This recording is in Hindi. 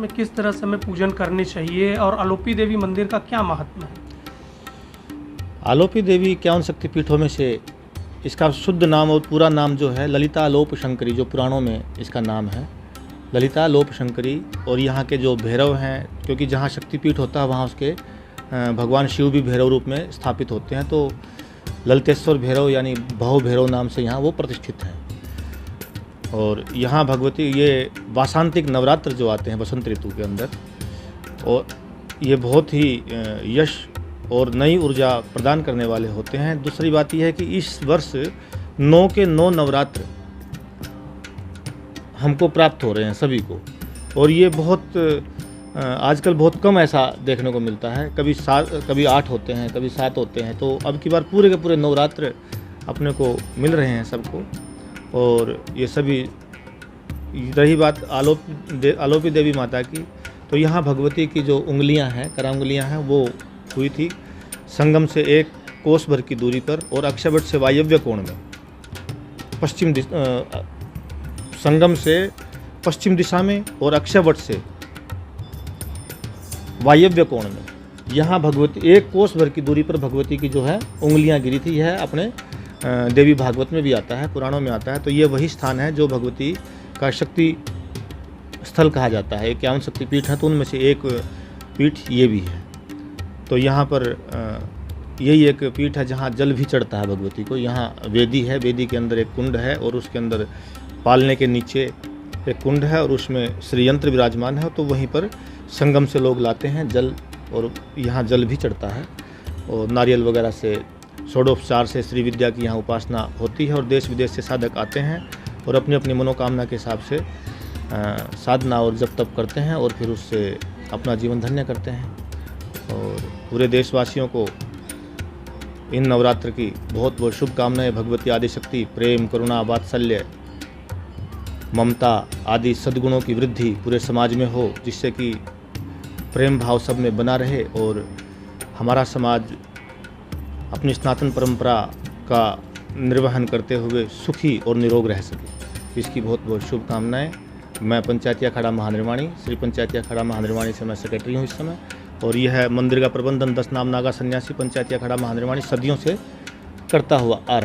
में किस तरह से हमें पूजन करनी चाहिए और आलोपी देवी मंदिर का क्या महत्व है? आलोपी देवी 51 शक्तिपीठों में से इसका शुद्ध नाम और पूरा नाम जो है ललिता आलोप शंकरी, जो पुराणों में इसका नाम है ललिता आलोप शंकरी। और यहाँ के जो भैरव हैं, क्योंकि जहाँ शक्तिपीठ होता है वहाँ उसके भगवान शिव भी भैरव रूप में स्थापित होते हैं, तो ललितेश्वर भैरव यानी भव भैरव नाम से यहाँ वो प्रतिष्ठित हैं। और यहाँ भगवती ये वासांतिक नवरात्र जो आते हैं वसंत ऋतु के अंदर, और ये बहुत ही यश और नई ऊर्जा प्रदान करने वाले होते हैं। दूसरी बात यह है कि इस वर्ष 9 के 9 नवरात्र हमको प्राप्त हो रहे हैं सभी को, और ये बहुत आजकल बहुत कम ऐसा देखने को मिलता है। कभी 8 होते हैं, कभी 7 होते हैं, तो अब की बार पूरे के पूरे नवरात्र अपने को मिल रहे हैं सबको। और ये सभी, रही बात आलोपी देवी माता की, तो यहाँ भगवती की जो उंगलियाँ हैं, करांगुलियाँ हैं, वो हुई थी संगम से 1 कोस भर की दूरी पर और अक्षयवट से वायव्य कोण में, संगम से पश्चिम दिशा में और अक्षयवट से वायव्य कोण में, यहाँ भगवती 1 कोस भर की दूरी पर भगवती की जो है उंगलियाँ गिरी थी। यह अपने देवी भागवत में भी आता है, पुराणों में आता है। तो ये वही स्थान है जो भगवती का शक्ति स्थल कहा जाता है। 51 शक्तिपीठ हैं, तो उनमें से एक पीठ ये भी है। तो यहाँ पर यही एक पीठ है जहाँ जल भी चढ़ता है भगवती को। यहाँ वेदी है, वेदी के अंदर एक कुंड है और उसके अंदर पालने के नीचे एक कुंड है और उसमें श्रीयंत्र विराजमान है। तो वहीं पर संगम से लोग लाते हैं जल, और यहाँ जल भी चढ़ता है। और नारियल वगैरह से, षोडोपचार से श्री विद्या की यहाँ उपासना होती है और देश विदेश से साधक आते हैं और अपनी अपनी मनोकामना के हिसाब से साधना और जप तप करते हैं और फिर उससे अपना जीवन धन्य करते हैं। और पूरे देशवासियों को इन नवरात्र की बहुत बहुत शुभकामनाएं। भगवती आदिशक्ति प्रेम, करुणा, वात्सल्य, ममता आदि सद्गुणों की वृद्धि पूरे समाज में हो, जिससे कि प्रेम भाव सब में बना रहे और हमारा समाज अपनी सनातन परंपरा का निर्वहन करते हुए सुखी और निरोग रह सके। इसकी बहुत बहुत शुभकामनाएं। मैं पंचायती अखाड़ा महानिर्वाणी, श्री पंचायती अखाड़ा महानिर्वाणी से मैं सेक्रेटरी हूँ इस समय, और यह है मंदिर का प्रबंधन 10 नाम नागा सन्यासी पंचायती अखाड़ा महानिर्वाणी सदियों से करता हुआ आ रहा है।